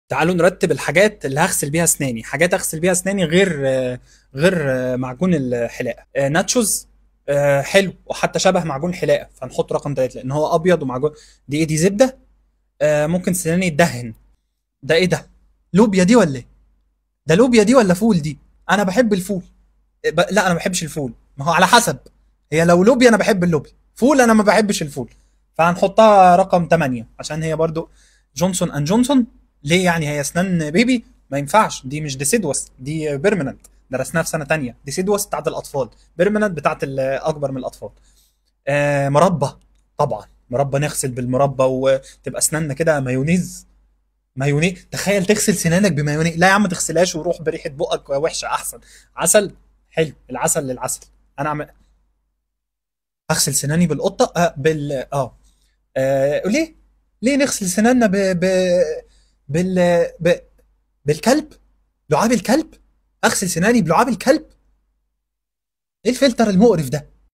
تعالوا نرتب الحاجات اللي هغسل بيها اسناني. حاجات اغسل بيها اسناني غير معجون الحلاقه. ناتشوز حلو وحتى شبه معجون الحلاقه، فنحط رقم 3 لان هو ابيض ومعجون. دي ايه؟ دي زبده. ممكن سناني يدهن. ده ايه ده؟ لوبيا دي ولا ايه؟ ده لوبيا دي ولا فول دي؟ انا بحب الفول. لا انا ما بحبش الفول، ما هو على حسب. هي لو لوبيا انا بحب اللوبيا، فول انا ما بحبش الفول. فهنحطها رقم 8 عشان هي برضو جونسون اند جونسون. ليه يعني؟ هي اسنان بيبي ما ينفعش، دي مش ديسيدوس، دي بيرمننت. درسناها في سنه تانية. ديسيدوس بتاعت الاطفال، بيرمننت بتاعت الاكبر من الاطفال. مربى. طبعا مربى، نغسل بالمربى وتبقى اسناننا كده مايونيز. مايونيز، تخيل تغسل سنانك بمايونيز. لا يا عم ما تغسلهاش وروح بريحه بقك وحشه احسن. عسل. حلو، العسل للعسل. انا اعمل اغسل سناني بالقطه ليه؟ ليه نغسل سناننا بال ب... بالكلب؟ لعاب الكلب. اغسل سناني بلعاب الكلب؟ ايه الفلتر المقرف ده؟